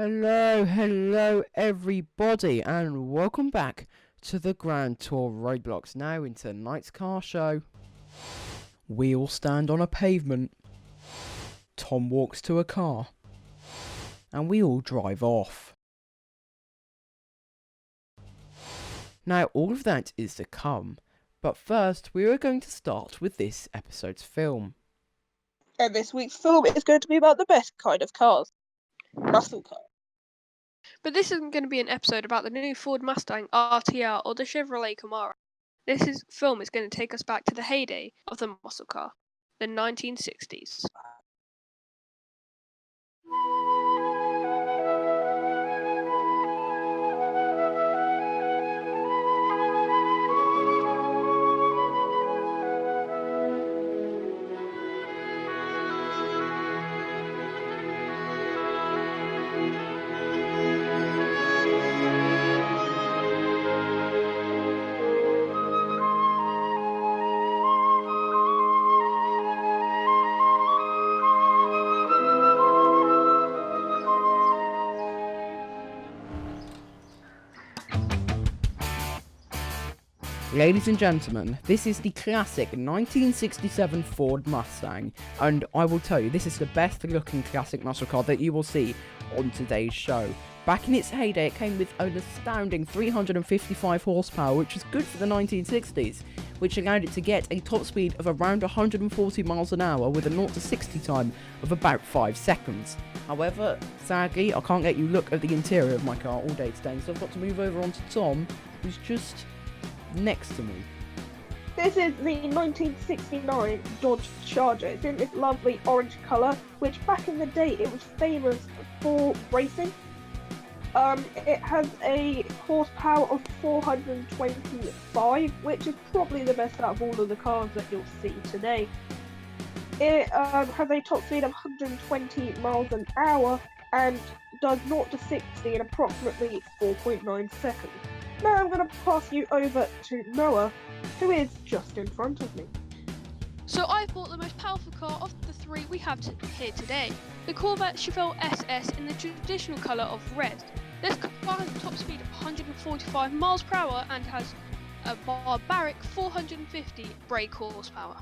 Hello everybody, and welcome back to the Grand Tour Roblox. Now into tonight's car show. We all stand on a pavement. Tom walks to a car. And we all drive off. Now all of that is to come, but first we are going to start with this episode's film. And this week's film is going to be about the best kind of cars. Muscle cars. But this isn't going to be an episode about the new Ford Mustang RTR or the Chevrolet Camaro. Film is going to take us back to the heyday of the muscle car, the 1960s. Ladies and gentlemen, this is the classic 1967 Ford Mustang, and I will tell you, this is the best looking classic muscle car that you will see on today's show. Back in its heyday, it came with an astounding 355 horsepower, which was good for the 1960s, which allowed it to get a top speed of around 140 miles an hour with a 0 to 60 time of about 5 seconds. However, sadly, I can't let you look at the interior of my car all day today, so I've got to move over onto Tom, who's just next to me. This is the 1969 Dodge Charger. It's in this lovely orange colour, which back in the day it was famous for racing. It has a horsepower of 425, which is probably the best out of all of the cars that you'll see today. It has a top speed of 120 miles an hour and does 0 to 60 in approximately 4.9 seconds. Now I'm going to pass you over to Noah, who is just in front of me. So I bought the most powerful car of the three we have here today, the Corvette Chevelle SS in the traditional colour of red. This car has a top speed of 145 miles per hour and has a barbaric 450 brake horsepower.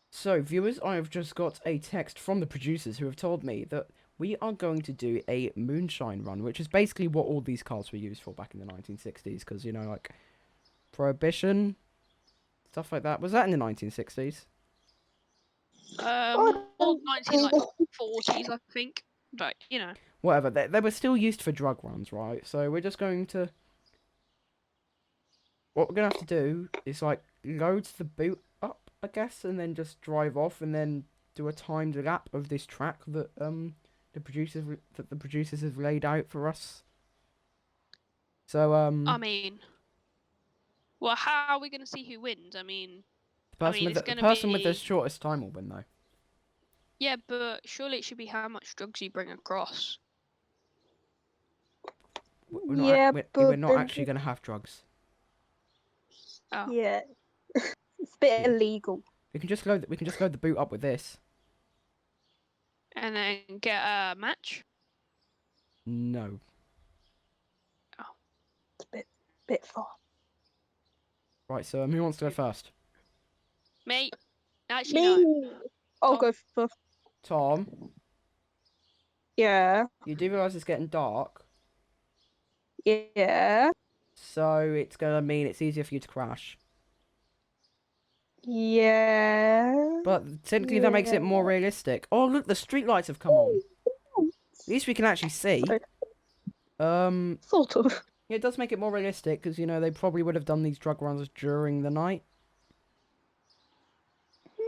So viewers, I have just got a text from the producers who have told me that we are going to do a moonshine run, which is basically what all these cars were used for back in the 1960s, because, you know, like, Prohibition, stuff like that. Was that in the 1960s? More 1940s, I think, but, you know. Whatever, they were still used for drug runs, right? So we're just going to... What we're going to have to do is, like, load the boot up, I guess, and then just drive off, and then do a timed lap of this track that, the producers have laid out for us. So I mean, well, how are we going to see who wins? The person with the shortest time will win, though. Yeah, but surely it should be how much drugs you bring across. We're not actually going to have drugs. Oh. Yeah, it's a bit illegal. We can just load the boot up with this. And then get a match? No. Oh. It's a bit far. Right, so who wants to go first? Me. Actually, no. I'll go first. Tom? Yeah. You do realise it's getting dark? Yeah. So it's going to mean it's easier for you to crash. Yeah. But technically that makes it more realistic. Oh, look, the street lights have come on. At least we can actually see. Sort of. Yeah, it does make it more realistic, because, you know, they probably would have done these drug runs during the night.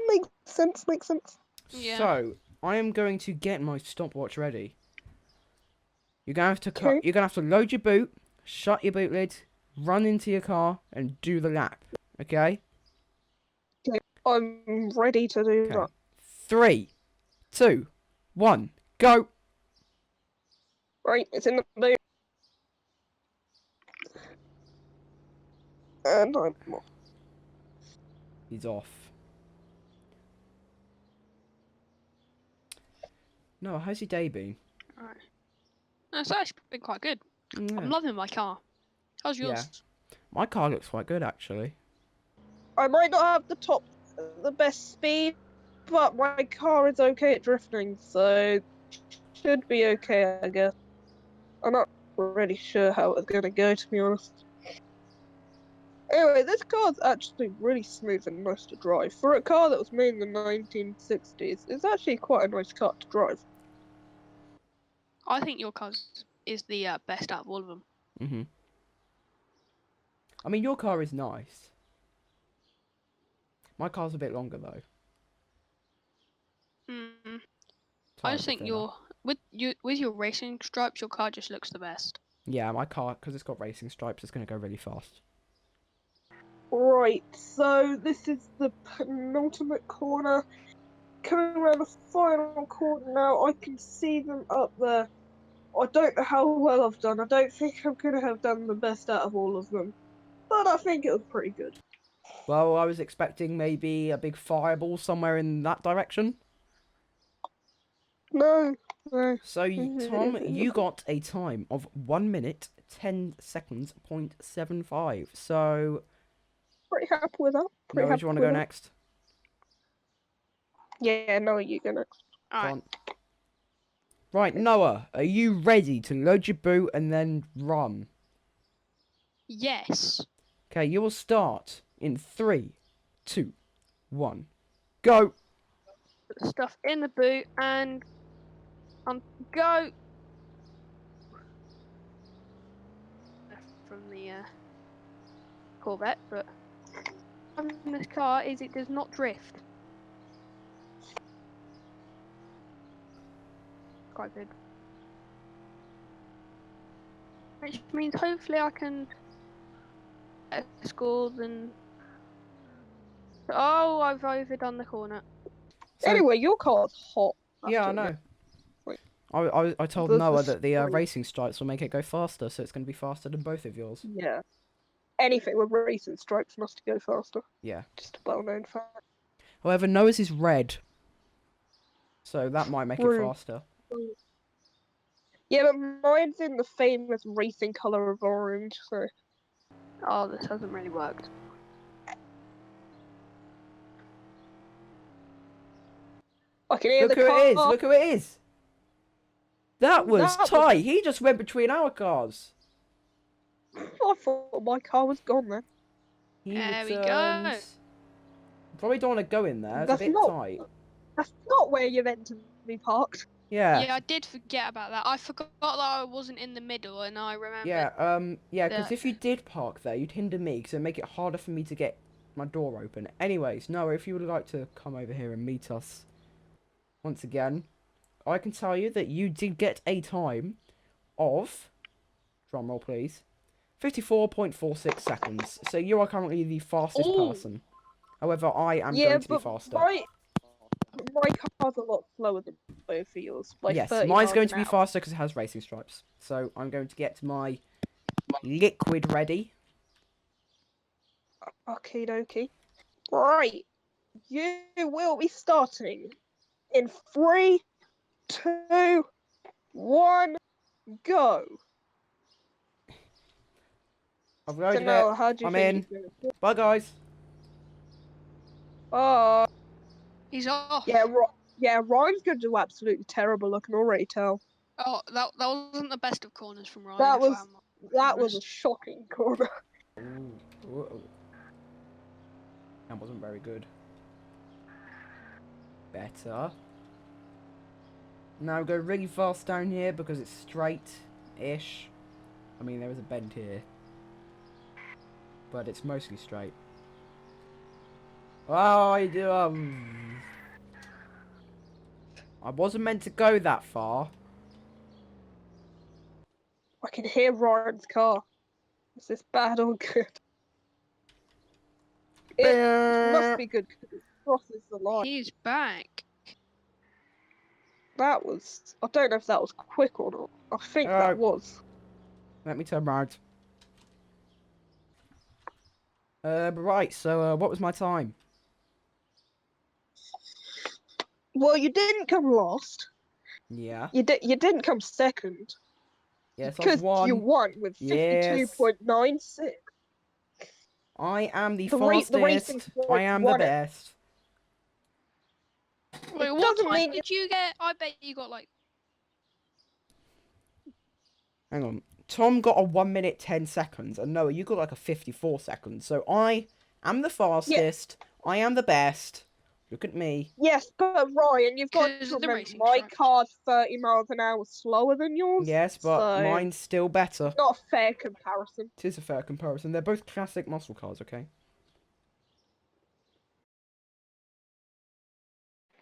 Makes sense. Yeah. So, I am going to get my stopwatch ready. You're going to have to load your boot, shut your boot lid, run into your car, and do the lap. Okay? I'm ready to do that. 3, 2, 1, go! Right, it's in the boot. And I'm off. He's off. No, how's your day been? Alright. It's actually been quite good. Yeah. I'm loving my car. How's yours? My car looks quite good, actually. I might not have the best speed, but my car is okay at drifting, so should be okay, I guess. I'm not really sure how it's gonna go, to be honest. Anyway, this car's actually really smooth and nice to drive. For a car that was made in the 1960s, it's actually quite a nice car to drive. I think your car is the best out of all of them. Mm-hmm. I mean, your car is nice. My car's a bit longer, though. I just think with your racing stripes, your car just looks the best. Yeah, my car, because it's got racing stripes, it's going to go really fast. Right, so this is the penultimate corner. Coming around the final corner now, I can see them up there. I don't know how well I've done. I don't think I'm going to have done the best out of all of them. But I think it was pretty good. Well, I was expecting maybe a big fireball somewhere in that direction. No. So, Tom, you got a time of 1 minute, 10 seconds, 0.75. So, Pretty happy with that. Noah, do you want to go next? Yeah, Noah, you go next. Alright. Right, Noah, are you ready to load your boot and then run? Yes. Okay, you will start in 3, 2, 1, go! Put the stuff in the boot and go. From the Corvette, but in this car is it does not drift. Quite good. Which means hopefully I can get scores and. Oh, I've overdone the corner. So, Anyway, your car's hot. yeah, I know. Wait. I told The Noah that the spring. racing stripes will make it go faster, so it's going to be faster than both of yours. Yeah. Anything with racing stripes must go faster. Yeah. Just a well-known fact. However, Noah's is red, so that might make it True. faster. Yeah, but mine's in the famous racing colour of orange, so... Oh, this hasn't really worked. I can hear Look the who car. it is! Look who it is! That was That Ty! He just went between our cars! I thought my car was gone then. He There we go. returns. Probably don't want to go in there, it's That's a bit not- tight. That's not where you're meant to be parked. Yeah. Yeah, I did forget about that. I forgot that I wasn't in the middle, and I remember. Yeah, because that- if you did park there, you'd hinder me, because it'd make it harder for me to get my door open. Anyways, Noah, if you would like to come over here and meet us once again, I can tell you that you did get a time of, drumroll please, 54.46 seconds. So you are currently the fastest Ooh. person. However, I am Yeah, going to be but faster. my car's a lot slower than both of yours. Like Yes, 30 mine's miles going an to be hour. faster because it has racing stripes. So I'm going to get my liquid ready. Okie dokie. Right. You will be starting in 3, 2, 1, go. I've So loaded now, it. how do you I'm think in. he's gonna- Bye, guys. He's off. Yeah, Ryan's gonna do absolutely terrible. I can already tell. Oh, that wasn't the best of corners from Ryan. That if was- I'm That was a honest. shocking corner. Ooh. That wasn't very good. Better. Now go really fast down here because it's straight-ish. I mean, there is a bend here. But it's mostly straight. Oh, I do, I wasn't meant to go that far. I can hear Ryan's car. Is this bad or good? It must be good because it crosses the line. He's back. That was... I don't know if that was quick or not. I think that was. Let me turn around. Right, so, what was my time? Well, you didn't come last. Yeah. You didn't come second. Yes, I've Because you won. won with Yes. 52.96. I am the The racing fastest. I points am the won it. best. Wait, It what doesn't time mean did you get? I bet you got like. Hang on. Tom got a 1 minute 10 seconds, and Noah, you got like a 54 seconds. So I am the fastest. I am the best. Look at me. Yes, but Ryan, you've got Because to of the remember racing my track. car's 30 miles an hour slower than yours. Yes, but so mine's still better. not a fair comparison. It is a fair comparison. They're both classic muscle cars, okay?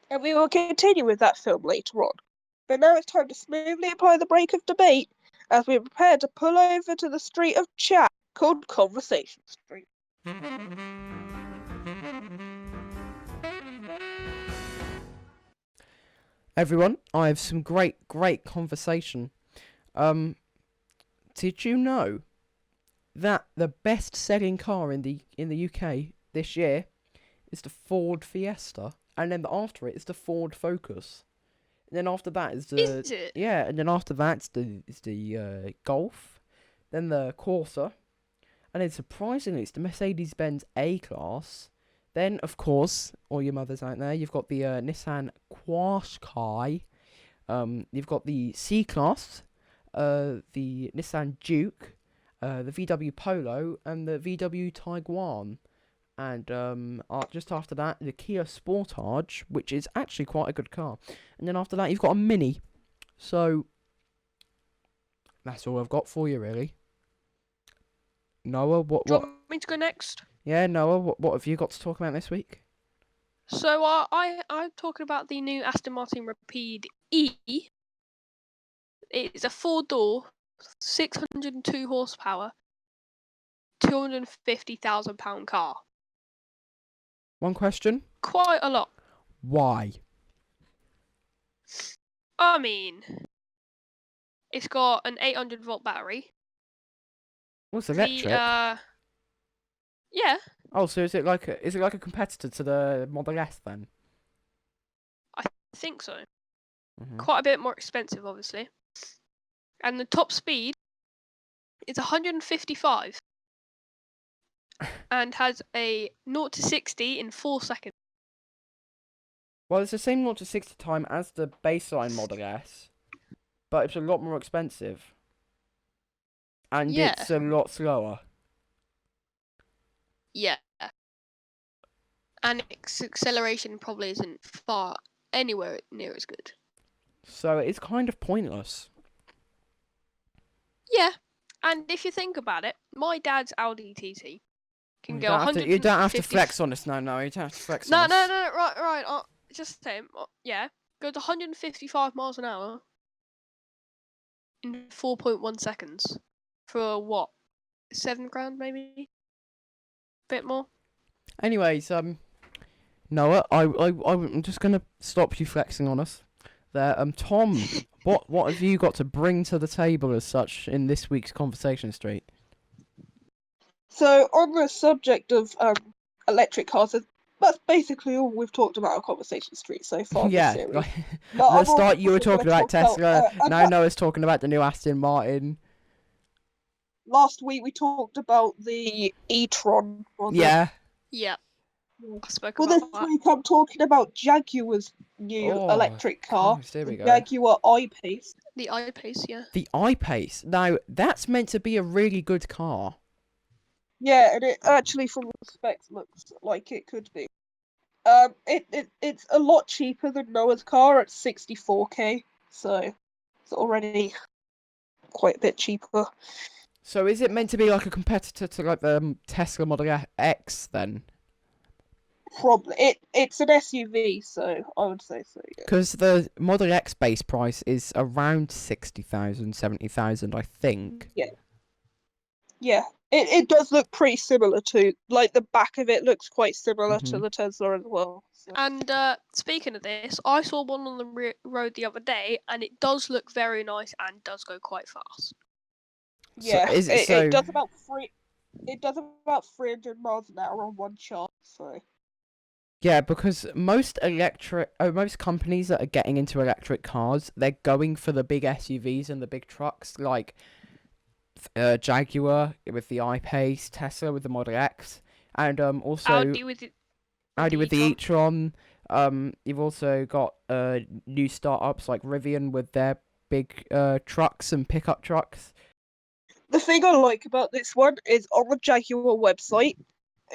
And we will continue with that film later on. But now it's time to smoothly apply the brake of debate as we prepare to pull over to the street of chat called Conversation Street. Everyone, I have some great conversation. Did you know that the best-selling car in the UK this year is the Ford Fiesta, and then after it is the Ford Focus, and then after that is the Is it? yeah, and then after that is the Golf, then the Corsa, and then surprisingly it's the Mercedes-Benz A-Class. Then of course, all your mothers out there, you've got the Nissan Qashqai, you've got the C-Class, the Nissan Duke, the VW Polo, and the VW Tiguan. And just after that, the Kia Sportage, which is actually quite a good car. And then after that, you've got a Mini. So, that's all I've got for you, really. Noah, what? Do you want me to go next? Yeah, Noah, what have you got to talk about this week? So I'm talking about the new Aston Martin Rapide E. It's a 4-door, 602 horsepower, £250,000 car. One question. Quite a lot. Why? I mean, it's got an 800-volt battery. What's electric? Yeah, Oh, so is it like a competitor to the Model S then? I think so. Mm-hmm. Quite a bit more expensive, obviously. And the top speed is 155 and has a 0 to 60 in 4 seconds. Well, it's the same 0 to 60 time as the baseline Model S, but it's a lot more expensive. And Yeah. it's a lot slower. Yeah. And its acceleration probably isn't far anywhere near as good. So it's kind of pointless. Yeah. And if you think about it, my dad's Audi TT can You go don't have 150. to, you don't have to flex on us, no, you don't have to flex No, on us. right. Just saying, yeah. Goes 155 miles an hour in 4.1 seconds for what? £7,000 maybe? Bit more. Anyways, Noah, I'm just gonna stop you flexing on us. There, Tom, what have you got to bring to the table as such in this week's Conversation Street? So, on the subject of electric cars, that's basically all we've talked about on Conversation Street so far. Yeah, This series. like, But at the I'm start you were also talking gonna about talk Tesla, about, now Noah's talking about the new Aston Martin. Last week we talked about the e-tron. Yeah. Yeah. I spoke Well, about this that. week I'm talking about Jaguar's new Oh, electric car, Christ, here we the go. Jaguar I-Pace. The I-Pace, yeah. The I-Pace. Now, that's meant to be a really good car. Yeah, and it actually, from the specs, looks like it could be. It's a lot cheaper than Noah's car at 64k, so it's already quite a bit cheaper. So is it meant to be like a competitor to like the Tesla Model X then? Probably it's an SUV, so I would say so. Yeah. Because the Model X base price is around 60,000, 70,000, I think. Yeah. It does look pretty similar to, like, the back of it looks quite similar to Mhm. the Tesla as well. So. And speaking of this, I saw one on the road the other day, and it does look very nice and does go quite fast. Yeah, So is it, it does about 300 miles an hour on one charge. So Yeah, because most companies that are getting into electric cars, they're going for the big SUVs and the big trucks, like Jaguar with the I-Pace, Tesla with the Model X, and also With Audi the with the e-tron. e-tron. You've also got new startups like Rivian with their big trucks and pickup trucks. The thing I like about this one is on the Jaguar website,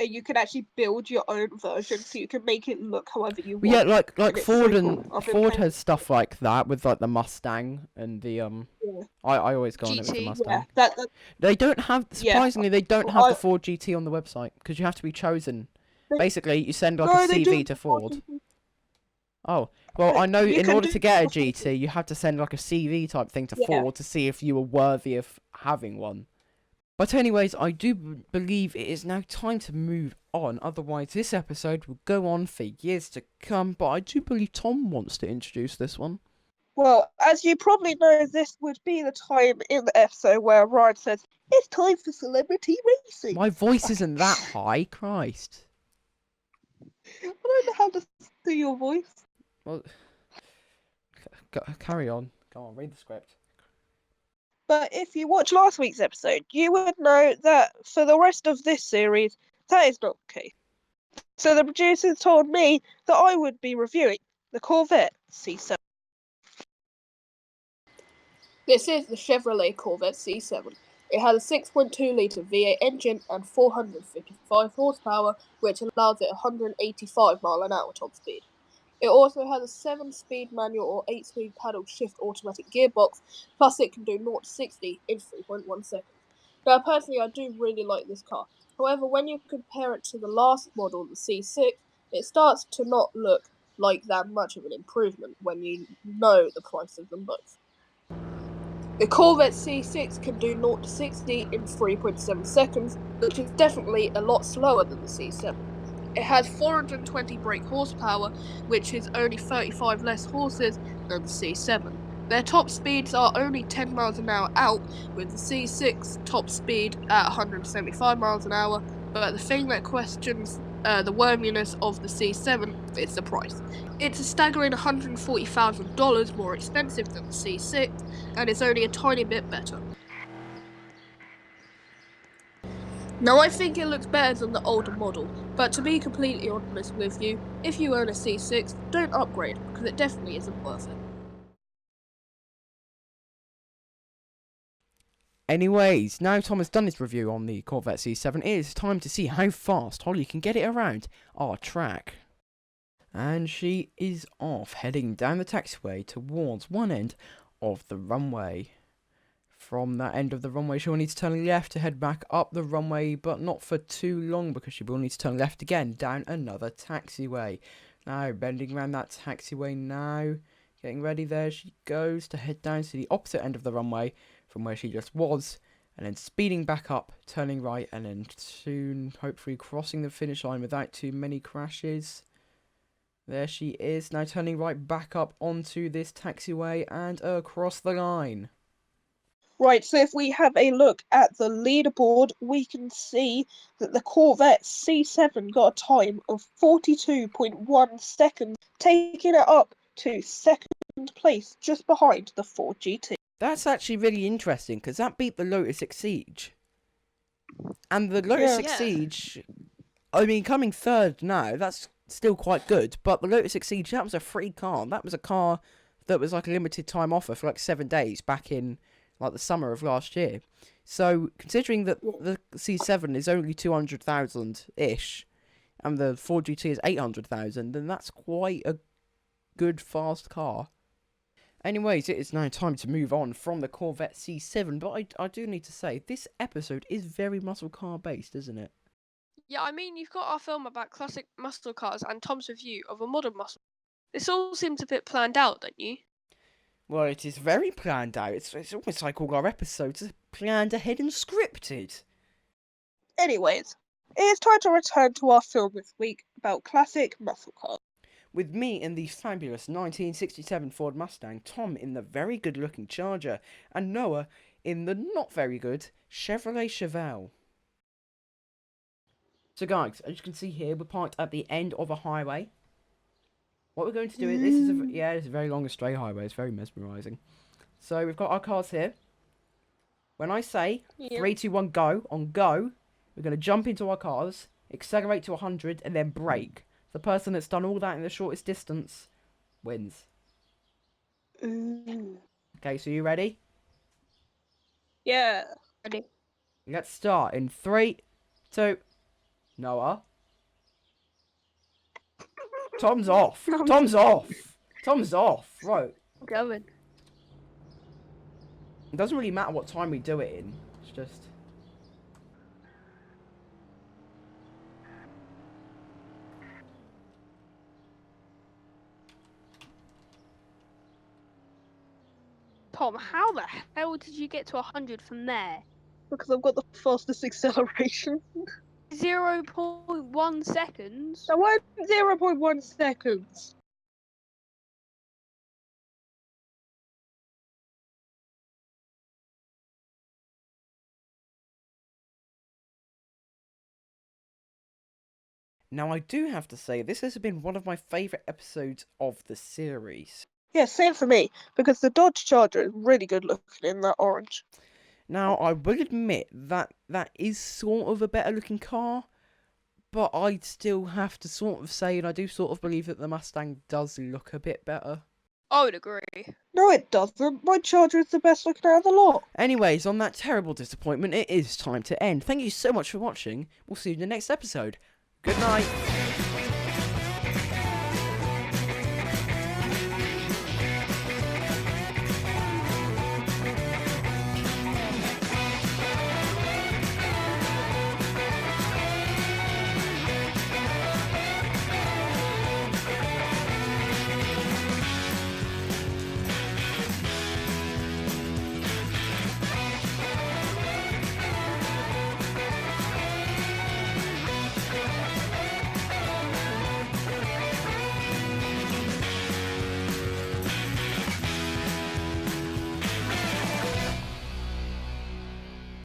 you can actually build your own version, so you can make it look however you Well, yeah, want. like And it's Ford so and cool. I've been Ford playing. has stuff like that with like the Mustang and the Yeah, I always go on it with the GT. yeah, Mustang. that They don't have, yeah. surprisingly, they don't have I the Ford GT on the website because you have to be chosen. they, Basically, you send like a no, they CV do. to Ford. Oh, well, I know You in can order do. to get a GT, you have to send like a CV type thing to Yeah. Ford to see if you were worthy of having one. But anyways, I do believe it is now time to move on. Otherwise, this episode will go on for years to come. But I do believe Tom wants to introduce this one. Well, as you probably know, this would be the time in the episode where Ryan says, "It's time for celebrity racing." My voice isn't that high, Christ. I don't know how to do your voice. Well, carry on. Go on, read the script. But if you watch last week's episode, you would know that for the rest of this series, that is not the case. So the producers told me that I would be reviewing the Corvette C7. This is the Chevrolet Corvette C7. It has a 6.2 litre V8 engine and 455 horsepower, which allows it 185 mile an hour top speed. It also has a 7-speed manual or 8-speed paddle shift automatic gearbox, plus it can do 0 to 60 in 3.1 seconds. Now, personally, I do really like this car. However, when you compare it to the last model, the C6, it starts to not look like that much of an improvement when you know the price of them both. The Corvette C6 can do 0 to 60 in 3.7 seconds, which is definitely a lot slower than the C7. It has 420 brake horsepower, which is only 35 less horses than the C7. Their top speeds are only 10 miles an hour out, with the C6 top speed at 175 miles an hour, but the thing that questions the worthiness of the C7 is the price. It's a staggering $140,000 more expensive than the C6, and it's only a tiny bit better. Now, I think it looks better than the older model, but to be completely honest with you, if you own a C6, don't upgrade, because it definitely isn't worth it. Anyways, now Tom has done his review on the Corvette C7, it is time to see how fast Holly can get it around our track. And she is off, heading down the taxiway towards one end of the runway. From that end of the runway, she will need to turn left to head back up the runway, but not for too long, because she will need to turn left again down another taxiway. Now, bending around that taxiway now, getting ready, there she goes to head down to the opposite end of the runway from where she just was, and then speeding back up, turning right, and then soon, hopefully, crossing the finish line without too many crashes. There she is, now turning right back up onto this taxiway and across the line. Right, so if we have a look at the leaderboard, we can see that the Corvette C7 got a time of 42.1 seconds, taking it up to second place, just behind the Ford GT. That's actually really interesting, because that beat the Lotus Exige. And the Lotus Exige, I mean, coming third now, that's still quite good, but the Lotus Exige, that was a free car. That was a car that was like a limited time offer for like 7 days back in like the summer of last year. So, considering that the C7 is only 200,000-ish, and the Ford GT is 800,000, then that's quite a good, fast car. Anyways, it is now time to move on from the Corvette C7, but I do need to say, this episode is very muscle car based, isn't it? Yeah, I mean, you've got our film about classic muscle cars and Tom's review of a modern muscle. This all seems a bit planned out, don't you? Well, it is very planned out. It's almost like all our episodes are planned ahead and scripted. Anyways, it is time to return to our film this week about classic muscle cars. With me in the fabulous 1967 Ford Mustang, Tom in the very good-looking Charger, and Noah in the not very good Chevrolet Chevelle. So guys, as you can see here, we're parked at the end of a highway. What we're going to do is, this is it's a very long and straight highway. It's very mesmerising. So we've got our cars here. When I say 3, 2, 1, go, on go, we're going to jump into our cars, accelerate to 100, and then brake. The person that's done all that in the shortest distance wins. Okay, so you ready? Yeah. Ready. Let's start in 3, 2, Noah. Tom's off. Tom's off. Tom's off. Right. Going. It doesn't really matter what time we do it in. It's just... Tom, how the hell did you get to 100 from there? Because I've got the fastest acceleration. 0.1 seconds? So I'm 0.1 seconds. Now, I do have to say, this has been one of my favourite episodes of the series. Yeah, same for me. Because the Dodge Charger is really good looking in that orange. Now, I will admit that that is sort of a better looking car, but I'd still have to sort of say, and I do sort of believe that the Mustang does look a bit better. I would agree. No, it doesn't. My Charger is the best looking out of the lot. Anyways, on that terrible disappointment, it is time to end. Thank you so much for watching. We'll see you in the next episode. Good night.